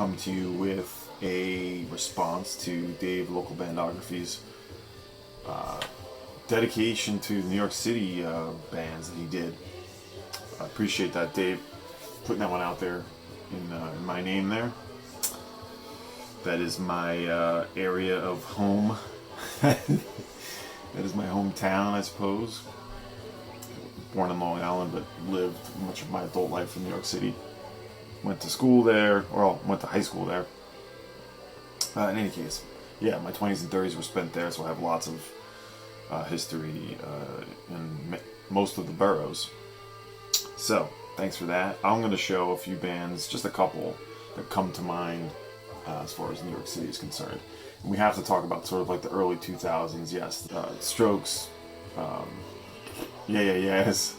come to you with a response to Dave Localbandography's dedication to New York City bands that he did. I appreciate that, Dave, putting that one out there in my name there. That is my area of home. That is my hometown, I suppose. Born in Long Island, but lived much of my adult life in New York City. Went to school there, or went to high school there. In any case, yeah, my 20s and 30s were spent there, so I have lots of history in most of the boroughs. So, thanks for that. I'm going to show a few bands, just a couple, that come to mind as far as New York City is concerned. And we have to talk about sort of like the early 2000s, yes. Strokes, Yes.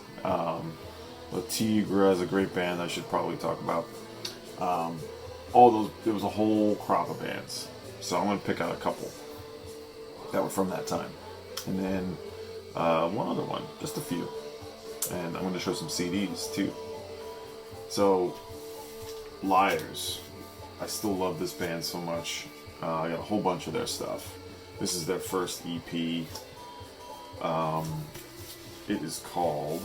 Le Tigre is a great band I should probably talk about. All those, there was a whole crop of bands. So I'm going to pick out a couple that were from that time. And then one other one, just a few. And I'm going to show some CDs too. So, Liars. I still love this band so much. I got a whole bunch of their stuff. This is their first EP. It is called,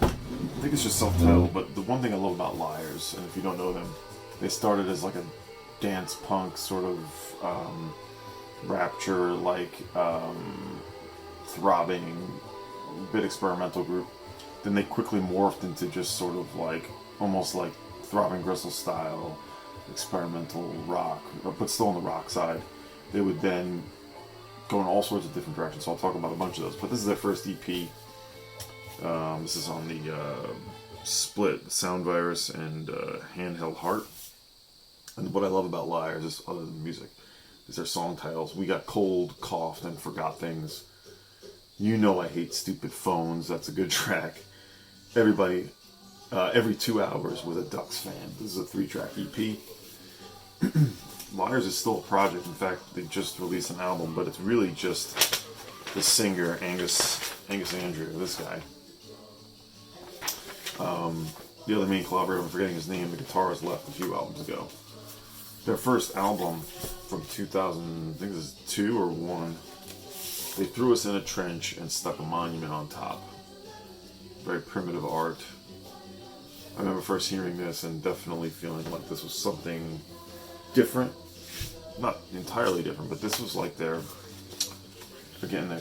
I think it's just self-titled, but the one thing I love about Liars, and if you don't know them, they started as like a dance punk sort of Rapture-like throbbing, bit experimental group. Then they quickly morphed into just sort of like, almost like Throbbing Gristle style experimental rock, but still on the rock side. They would then go in all sorts of different directions, so I'll talk about a bunch of those. But this is their first EP. This is on the split, Sound Virus and Handheld Heart. And what I love about Liars, is, other than music, is their song titles. We Got Cold, Coughed, and Forgot Things. You Know I Hate Stupid Phones. That's a good track. Everybody, every 2 hours with a Ducks fan. This is a 3-track EP. Liars is still a project. In fact, they just released an album, but it's really just the singer, Angus Andrew, this guy. The other main collaborator, I'm forgetting his name, the guitarist left a few albums ago. Their first album from 2000, I think this is 2 or 1, they threw us in a trench and stuck a monument on top. Very primitive art. I remember first hearing this and definitely feeling like this was something different. Not entirely different, but this was like their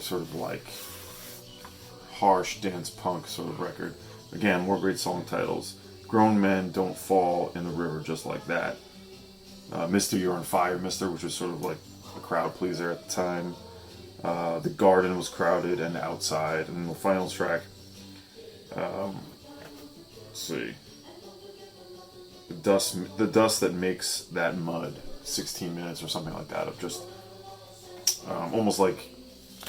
sort of like harsh dance punk sort of record. Again, more great song titles. Grown Men Don't Fall in the River Just Like That. Mister, You're on Fire, Mister, which was sort of like a crowd pleaser at the time. The Garden Was Crowded and Outside. And the final track, let's see. The Dust That Makes That Mud. 16 minutes or something like that of just almost like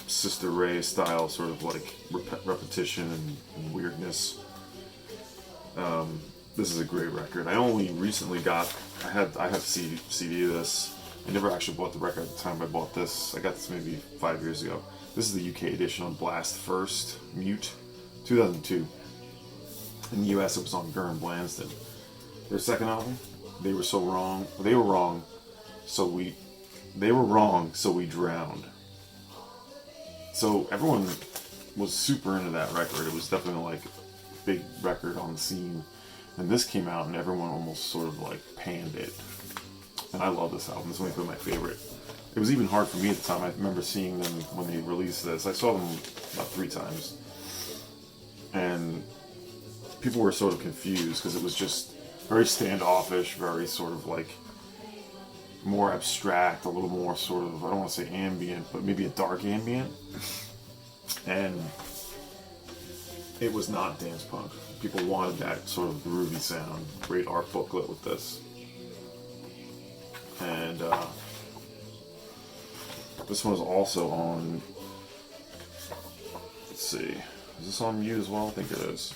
Sister Ray style, sort of like repetition and weirdness. This is a great record. I only recently I have CD of this. I never actually bought the record at the time I bought this. I got this maybe 5 years ago. This is the UK edition on Blast First, Mute, 2002. In the US it was on Gurren Blanston. Their second album, They Were Wrong, So We Drowned. So everyone was super into that record. It was definitely like a big record on the scene. And this came out and everyone almost sort of like panned it. And I love this album. This might be my favorite. It was even hard for me at the time. I remember seeing them when they released this. I saw them about 3 times. And people were sort of confused because it was just very standoffish, very sort of like more abstract, a little more sort of, I don't want to say ambient, but maybe a dark ambient. And it was not dance punk. People wanted that sort of groovy sound. Great art booklet with this. And this one was also on, let's see, is this on Mute as well? I think it is.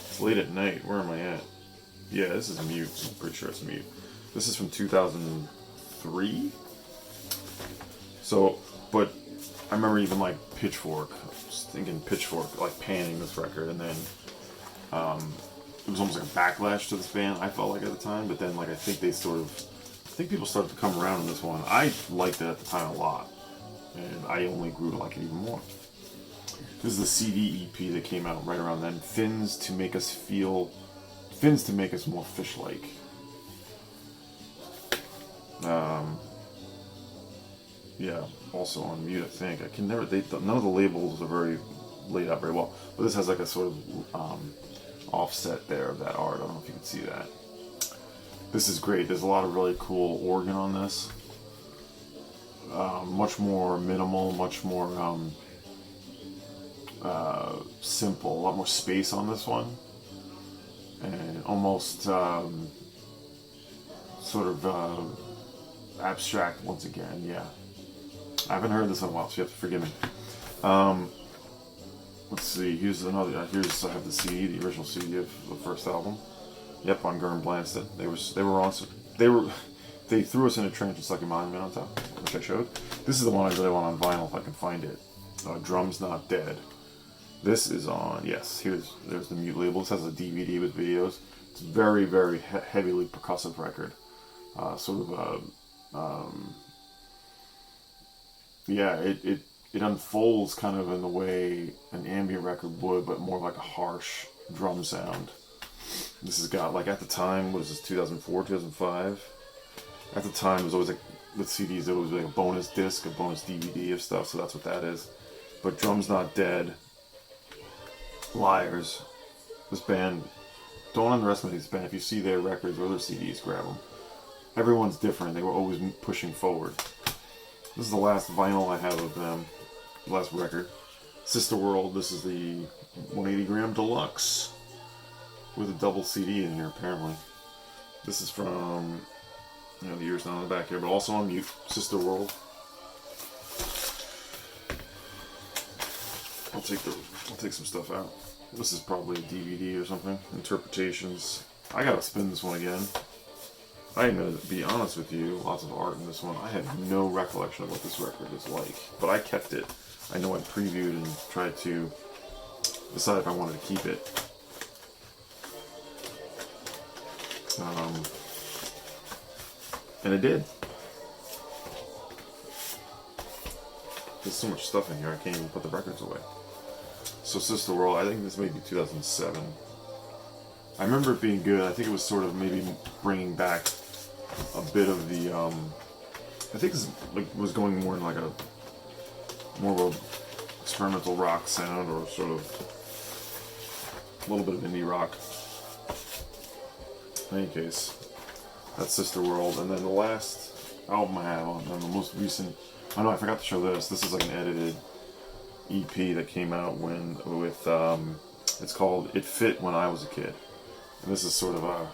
It's late at night. Where am I at? Yeah, this is Mute. I'm pretty sure it's Mute. This is from 2003. So, but I remember even like Pitchfork, just thinking Pitchfork, like panning this record, and then it was almost like a backlash to this band, I felt like at the time, but then like I think people started to come around on this one. I liked it at the time a lot, and I only grew to like it even more. This is the CD EP that came out right around then, Fins to Make Us More Fish-Like. Yeah, also on Mute, I think. I can never. None of the labels are very laid out very well, but this has like a sort of offset there of that art. I don't know if you can see that. This is great. There's a lot of really cool organ on this. Much more minimal, much more simple. A lot more space on this one, and almost sort of abstract once again. Yeah. I haven't heard this in a while, so you have to forgive me. Let's see. Here's another. I have the CD, the original CD of the first album. Yep, on Gurn Blanston. They threw us in a trench and stuck a monument on top, which I showed. This is the one I really want on vinyl if I can find it. Drums Not Dead. This is on. Yes, there's the Mute label. This has a DVD with videos. It's a very, very heavily percussive record. Yeah, it unfolds kind of in the way an ambient record would, but more like a harsh drum sound. This has got, like, at the time, what is this, 2004, 2005? At the time, it was always like, with CDs, there was like a bonus disc, a bonus DVD of stuff, so that's what that is. But Drums Not Dead, Liars, this band, don't underestimate this band. If you see their records or their CDs, grab them. Everyone's different. They were always pushing forward. This is the last vinyl I have of them, last record. Sister World, this is the 180 gram deluxe with a double CD in here, apparently. This is from, the year's not on the back here, but also on Mute, Sister World. I'll take some stuff out. This is probably a DVD or something. Interpretations. I gotta spin this one again. I am going to be honest with you, lots of art in this one. I have no recollection of what this record is like, but I kept it. I know I previewed and tried to decide if I wanted to keep it. And I did. There's so much stuff in here, I can't even put the records away. So Sister World, I think this may be 2007. I remember it being good. I think it was sort of maybe bringing back a bit of the, I think this was going more in like more of a experimental rock sound, or sort of a little bit of indie rock. In any case, that's Sister World. And then the last album I have on the most recent, I forgot to show this. This is like an edited EP that came out with it's called It Fit When I Was a Kid. And this is sort of a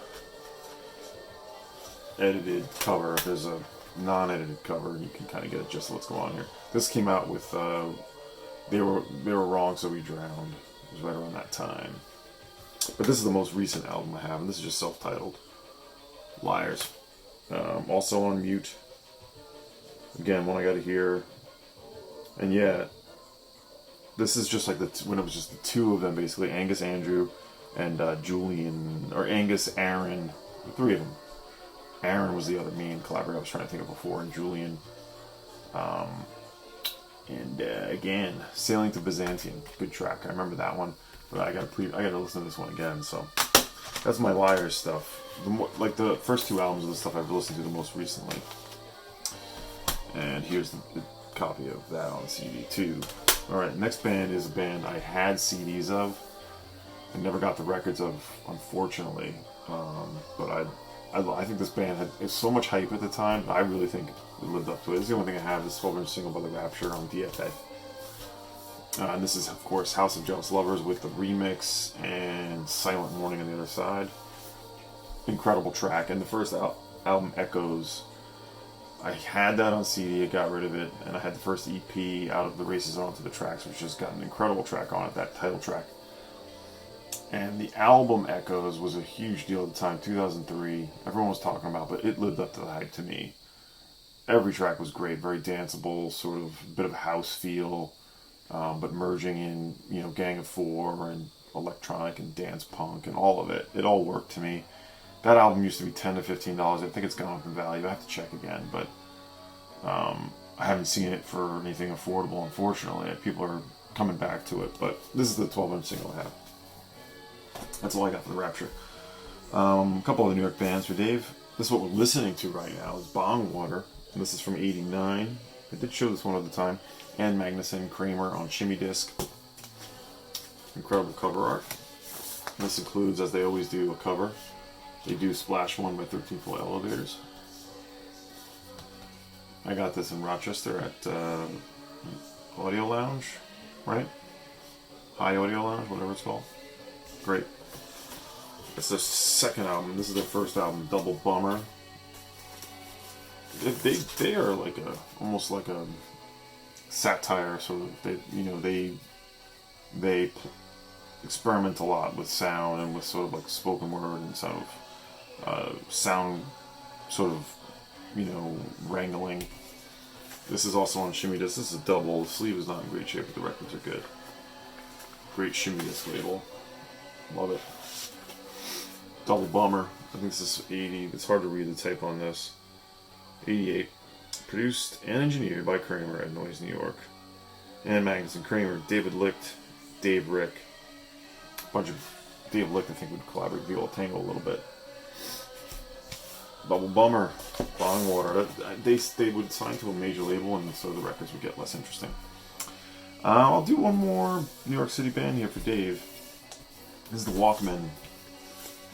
edited cover. There's a non-edited cover, and you can kind of get a gist of what's going on here. This came out with They Were Wrong, So We Drowned. It was right around that time. But this is the most recent album I have, and this is just self-titled. Liars. Also on Mute. Again, one I got to hear. And yeah, this is just like when it was just the two of them, basically, Angus Andrew and Julian, or Angus, Aaron, the three of them. Aaron was the other main collaborator I was trying to think of before, and Julian. Again, Sailing to Byzantium, good track. I remember that one, but I gotta listen to this one again. So that's my Liars stuff. The first two albums of the stuff I've listened to the most recently. And here's the copy of that on CD too. All right, next band is a band I had CDs of. I never got the records of, unfortunately. But I think this band had so much hype at the time. I really think it lived up to it. It's the only thing I have is 12-inch single by The Rapture on DFA. And this is, of course, House of Jealous Lovers with the remix and Silent Morning on the other side. Incredible track. And the first album, Echoes, I had that on CD, I got rid of it, and I had the first EP, Out of the Races Onto the Tracks, which has got an incredible track on it, that title track. And the album Echoes was a huge deal at the time, 2003. Everyone was talking about, but it lived up to the hype to me. every track was great, very danceable, sort of bit of a house feel, but merging in, you know, Gang of Four and electronic and dance punk and all of it. It all worked to me. That album used to be $10 to $15. I think it's gone up in value. I have to check again, but I haven't seen it for anything affordable, unfortunately. People are coming back to it, but this is the 12-inch single I have. That's all I got for the Rapture. A couple of the New York bands for Dave. This is what we're listening to right now. Is Bong Water. And this is from '89. I did show this one at the time. And Magnuson Kramer on Shimmy Disc. Incredible cover art. And this includes, as they always do, a cover. They do Splash 1 by 13 Foot Elevators. I got this in Rochester at Audio Lounge, right? High Audio Lounge, whatever it's called. Great. It's their second album. This is their first album, Double Bummer. They are like almost like a satire sort of. They experiment a lot with sound and with sort of like spoken word and sort of sound sort of, wrangling. This is also on Shimmy Disc. This is a double. The sleeve is not in great shape, but the records are good. Great Shimmy Disc label. Love it. Double Bummer. I think this is 80. It's hard to read the type on this. 88. Produced and engineered by Kramer at Noise, New York. And Magnuson Kramer. David Licht. Dave Rick. A bunch of Dave Licht, I think, would collaborate with Viola Tango a little bit. Double Bummer. Bong Water. They would sign to a major label, and so the records would get less interesting. I'll do one more New York City band here for Dave. This is the Walkmen.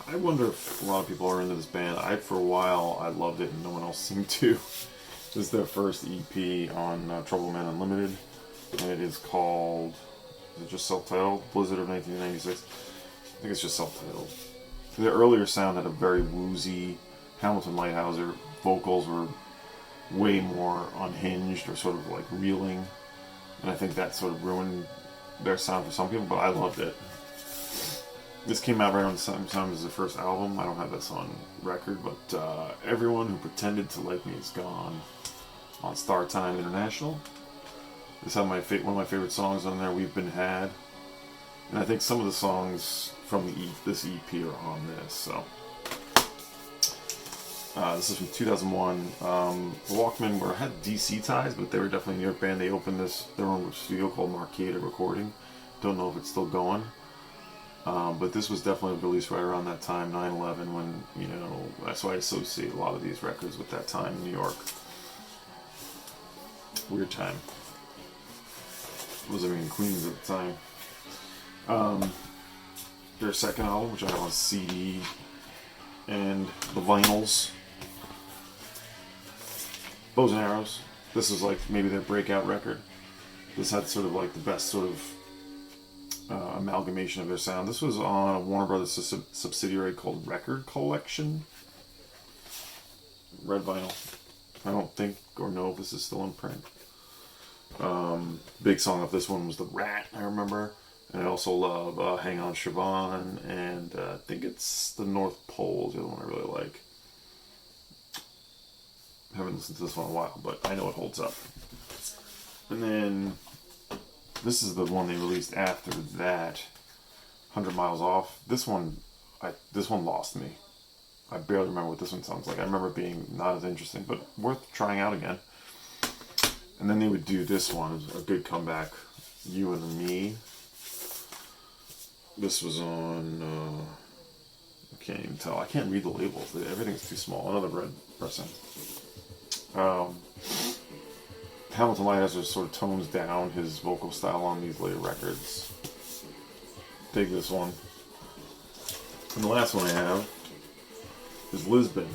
I wonder if a lot of people are into this band. For a while, I loved it, and no one else seemed to. This is their first EP on Trouble Man Unlimited, and it is called, is it just self-titled? Blizzard of 1996? I think it's just self-titled. Their earlier sound had a very woozy, Hamilton Lighthouser. Vocals were way more unhinged or sort of like reeling, and I think that sort of ruined their sound for some people, but I loved it. This came out right around the same time as the first album. I don't have this on record, but Everyone Who Pretended to Like Me Is Gone on Star Time International. This had one of my favorite songs on there, We've Been Had. And I think some of the songs from this EP are on this. So this is from 2001. The Walkmen had DC ties, but they were definitely a New York band. They opened their own studio called Marcada Recording. Don't know if it's still going. But this was definitely released right around that time, 9/11, when, that's why I associate a lot of these records with that time in New York. Weird time. I was living in Queens at the time. Their second album, which I have on CD, and the vinyls. Bows and Arrows. This is like maybe their breakout record. This had sort of like the best sort of amalgamation of their sound. This was on a Warner Brothers subsidiary called Record Collection. Red vinyl. I don't think or know if this is still in print. Big song of this one was The Rat, I remember. And I also love Hang On Siobhan, and I think it's The North Pole, the other one I really like. I haven't listened to this one in a while, but I know it holds up. And then this is the one they released after that, 100 Miles Off. This one lost me. I barely remember what this one sounds like. I remember it being not as interesting, but worth trying out again. And then they would do this one, a good comeback, You and Me. This was on, I can't even tell. I can't read the labels. Everything's too small. Another red pressing. Hamilton Lighthouser sort of tones down his vocal style on these later records. Dig this one. And the last one I have is Lisbon.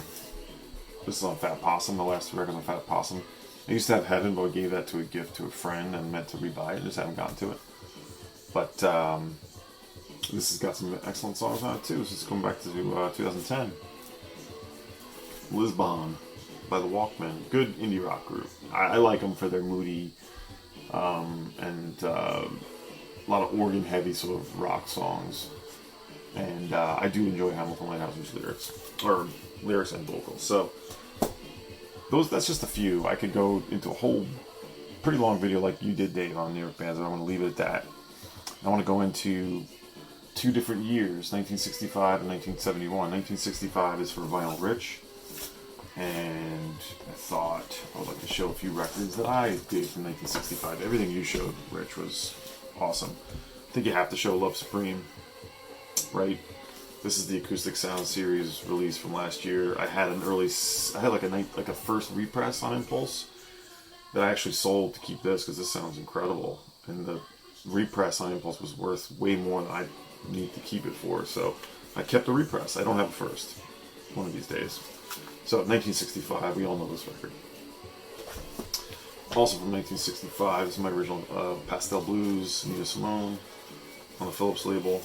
This is on Fat Possum, the last two records on Fat Possum. I used to have Heaven, but I gave that to a gift to a friend and meant to rebuy it. Just haven't gotten to it. But this has got some excellent songs on it too. This is going back to 2010. Lisbon by the Walkmen. Good indie rock group. I like them for their moody and a lot of organ heavy sort of rock songs. And I do enjoy Hamilton Lighthouser's lyrics and vocals. So that's just a few. I could go into a whole pretty long video like you did, Dave, on New York bands, and I want to leave it at that. I want to go into 2 different years, 1965 and 1971. 1965 is for Vinyl Rich, and I thought I would like to show a few records that I did from 1965. Everything you showed, Rich, was awesome. I think you have to show Love Supreme, right? This is the Acoustic Sound Series release from last year. I had like a first repress on Impulse that I actually sold to keep this because this sounds incredible. And the repress on Impulse was worth way more than I need to keep it for. So I kept the repress. I don't have a first one of these days. So 1965, we all know this record. Also from 1965, this is my original Pastel Blues, Nina Simone on the Philips label.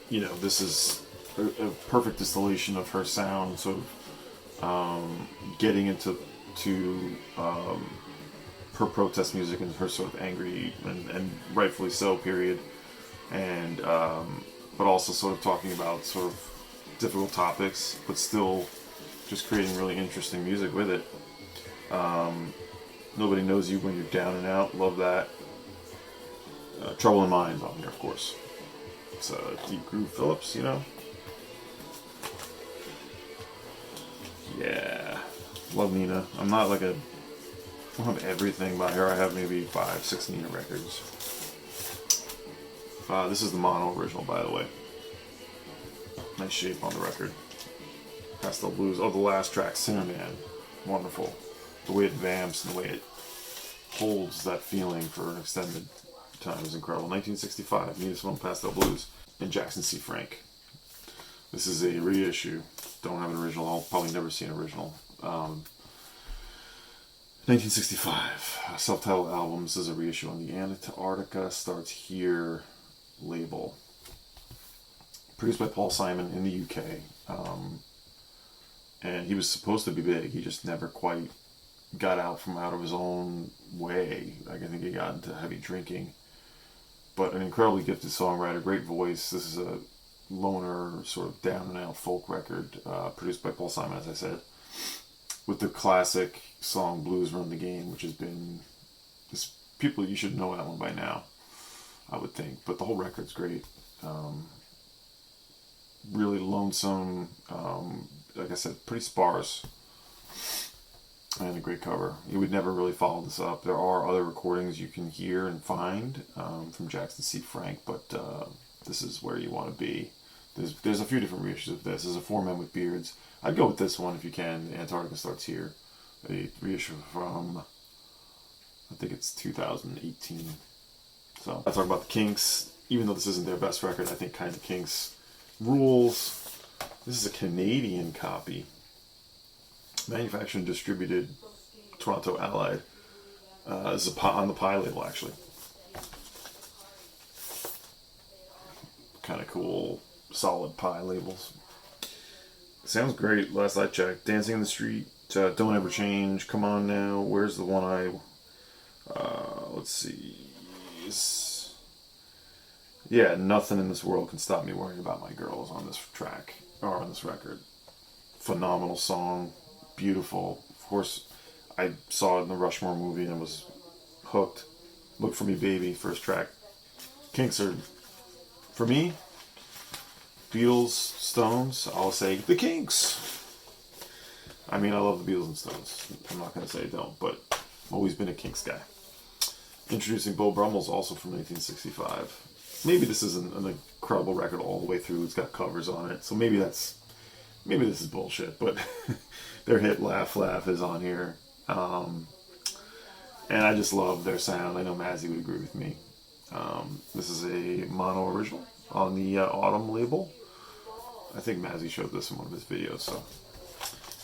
You know, this is a perfect distillation of her sound, sort of getting into her protest music and her sort of angry and rightfully so period, and but also sort of talking about sort of difficult topics, but still just creating really interesting music with it. Nobody Knows You When You're Down and Out, love that. Trouble in Mind's on here, of course. It's Deep Groove Phillips, you know. Yeah, love Nina. I'm not like I don't have everything by her. I have maybe 5, 6 Nina records. This is the mono original, by the way. Nice shape on the record. Pastel Blues. Oh, the last track, Cinnamon. Wonderful. The way it vamps and the way it holds that feeling for an extended time is incredible. 1965, Nina Simone, Pastel Blues, and Jackson C. Frank. This is a reissue. Don't have an original. I'll probably never see an original. 1965, self-titled album. This is a reissue on the Antarctica Starts Here label. Produced by Paul Simon in the UK. And he was supposed to be big. He just never quite got out of his own way. Like, I think he got into heavy drinking. But an incredibly gifted songwriter, great voice. This is a loner, sort of down and out folk record, produced by Paul Simon, as I said, with the classic song Blues Run the Game, which has been people, you should know that one by now, I would think. But the whole record's great. Really lonesome, like I said, pretty sparse, and a great cover. You would never really follow this up. There are other recordings you can hear and find from Jackson C. Frank, but this is where you want to be. There's a few different reissues of this. There's a 4 Men with Beards. I'd go with this one if you can. Antarctica Starts Here. A reissue from, I think it's 2018. So I talk about the Kinks. Even though this isn't their best record, I think kind of Kinks rules. This is a Canadian copy. Manufactured and distributed Toronto Allied. This is on the Pie label, actually. Kind of cool, solid Pie labels. Sounds great. Last I checked, Dancing in the Street, Don't Ever Change, Come On Now. Where's the one let's see. Yeah, Nothing in This World Can Stop Me Worrying About My Girls on this track, or on this record. Phenomenal song. Beautiful. Of course, I saw it in the Rushmore movie and was hooked. Look for Me Baby, first track. Kinks are, for me, Beatles, Stones, I'll say the Kinks. I mean, I love the Beatles and Stones. I'm not going to say I don't, but I've always been a Kinks guy. Introducing Beau Brummels, also from 1965. Maybe this isn't an incredible record all the way through. It's got covers on it, so maybe this is bullshit, but their hit Laugh Laugh is on here. And I just love their sound. I know Mazzy would agree with me. This is a mono original on the Autumn label. I think Mazzy showed this in one of his videos. So,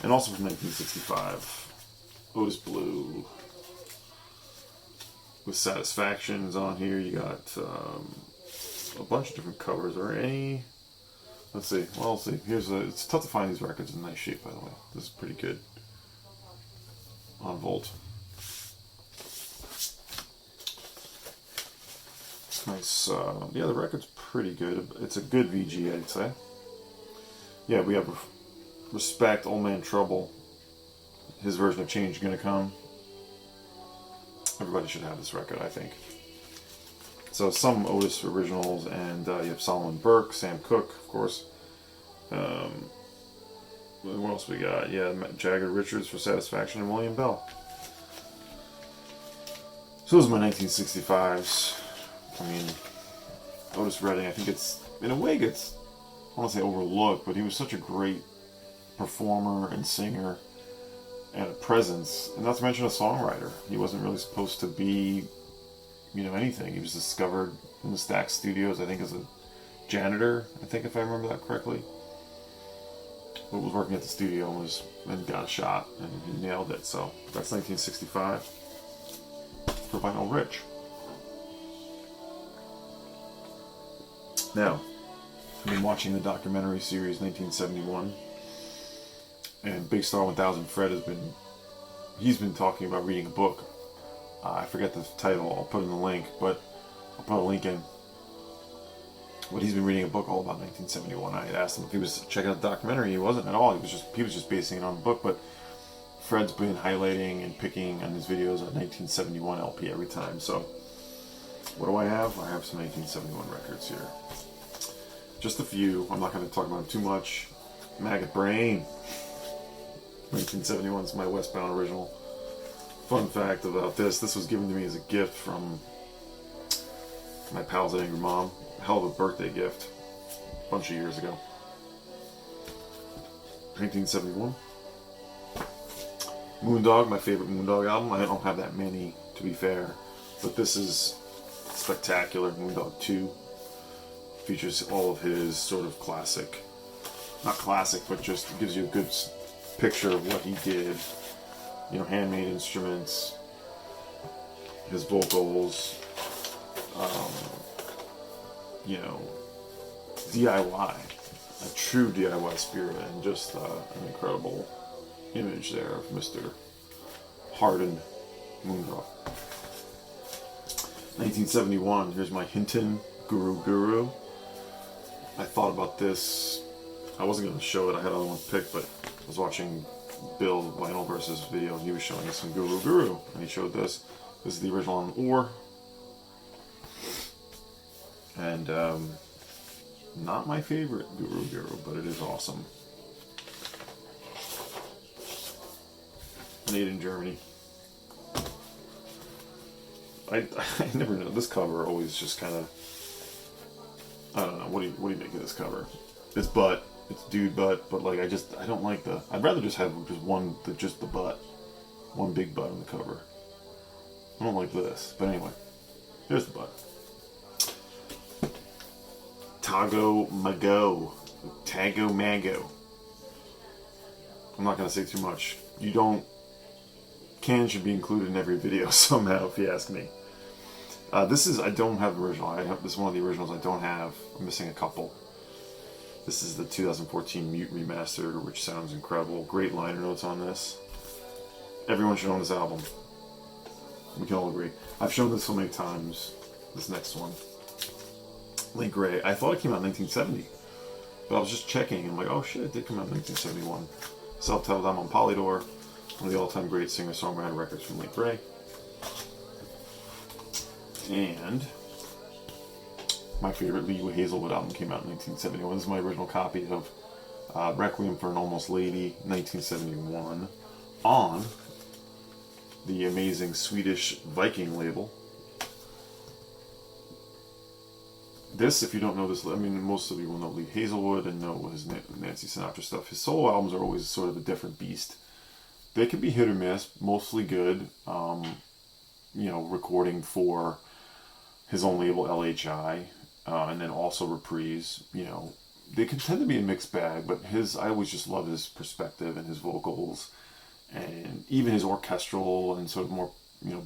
and also from 1965, Otis Blue with Satisfactions on here. You got a bunch of different covers. Or any? Let's see. Well, let's see. It's tough to find these records in nice shape, by the way. This is pretty good. On Volt. Nice. Yeah, the record's pretty good. It's a good VG, I'd say. Yeah, we have respect Old Man Trouble. His version of Change Gonna Come. Everybody should have this record, I think. So some Otis originals, and you have Solomon Burke, Sam Cooke, of course. What else we got? Yeah, Jagger Richards for Satisfaction, and William Bell. So those are my 1965s. I mean, Otis Redding, I think it's, in a way, gets, I don't want to say overlooked, but he was such a great performer and singer and a presence, and not to mention a songwriter. He wasn't really supposed to be, anything. He was discovered in the Stax Studios, I think, as a janitor, I think, if I remember that correctly. But was working at the studio and got a shot, and he nailed it. So that's 1965 for Vinyl Rich. Now, I've been watching the documentary series 1971, and Big Star 1000 Fred he's been talking about reading a book. I forget the title. I'll put in the link, but I'll put a link in. But he's been reading a book all about 1971. I had asked him if he was checking out the documentary. He wasn't at all. He was just basing it on the book. But Fred's been highlighting and picking on his videos a 1971 LP every time. So what do I have? I have some 1971 records here. Just a few. I'm not going to talk about them too much. Maggot Brain. 1971 is my Westbound original. Fun fact about this was given to me as a gift from my pals at Angry Mom. Hell of a birthday gift a bunch of years ago. 1971. Moondog, my favorite Moondog album. I don't have that many, to be fair, but this is spectacular. Moondog 2 features all of his sort of classic, not classic, but just gives you a good picture of what he did. Handmade instruments, his vocals, DIY, a true DIY spirit, and just an incredible image there of Mr. Hardened Moondog. 1971, here's my Hinton Guru. I thought about this. I wasn't going to show it, I had other ones picked, but I was watching Bill Vinyl Versus video, and he was showing us some Guru, and he showed this. This is the original on Ore. And not my favorite Guru, but it is awesome. Made in Germany. I never know. This cover always just kind of, I don't know. What do you make of this cover? It's butt. It's dude butt. But like I don't like the. I'd rather just have just the butt, one big butt on the cover. I don't like this. But anyway, here's the butt. Tago Mago. I'm not gonna say too much. Can should be included in every video somehow, if you ask me. I don't have the original. This is one of the originals I don't have. I'm missing a couple. This is the 2014 Mute Remastered, which sounds incredible. Great liner notes on this. Everyone should own this album. We can all agree. I've shown this so many times. This next one. Link Ray. I thought it came out in 1970. But I was just checking, and I'm like, oh shit, it did come out in 1971. Self-titled album on Polydor. One of the all-time great singer-songwriter records from Link Ray. And my favorite Lee Hazelwood album came out in 1971. This is my original copy of Requiem for an Almost Lady, 1971, on the amazing Swedish Viking label. This, if you don't know this, I mean, most of you will know Lee Hazelwood and know his Nancy Sinatra stuff. His solo albums are always sort of a different beast. They can be hit or miss, mostly good. Recording for his own label LHI, and then also Reprise. They can tend to be a mixed bag, but I always just love his perspective and his vocals, and even his orchestral and sort of more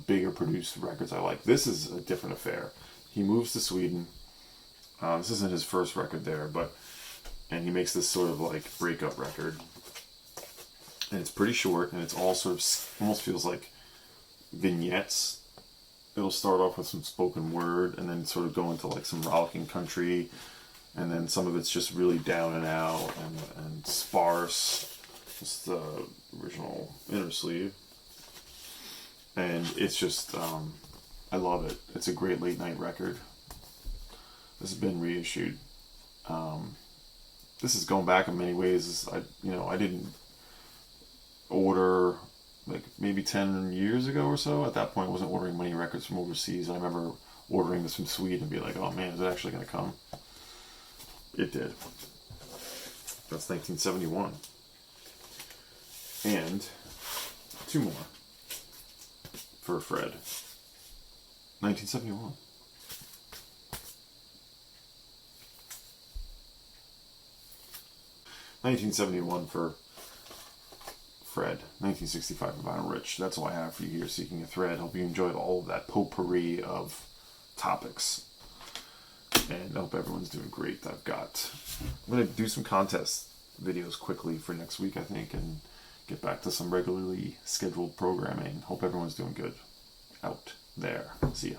bigger produced records I like. This is a different affair. He moves to Sweden. This isn't his first record there, and he makes this sort of like breakup record. And it's pretty short, and it's all sort of, almost feels like vignettes. It'll start off with some spoken word, and then sort of go into like some rollicking country, and then some of it's just really down and out, and sparse. It's the original inner sleeve. And it's just, I love it. It's a great late night record. This has been reissued. This is going back in many ways. I didn't order like maybe 10 years ago or so. At that point, I wasn't ordering many records from overseas. I remember ordering this from Sweden and be like, oh man, is it actually going to come? It did. That's 1971. And two more for Fred. 1971. $1971 for Fred. 1965 for Vinyl Rich. That's all I have for you here, Seeking a Thread. Hope you enjoyed all of that potpourri of topics. And I hope everyone's doing great. I'm going to do some contest videos quickly for next week, I think, and get back to some regularly scheduled programming. Hope everyone's doing good out there. See ya.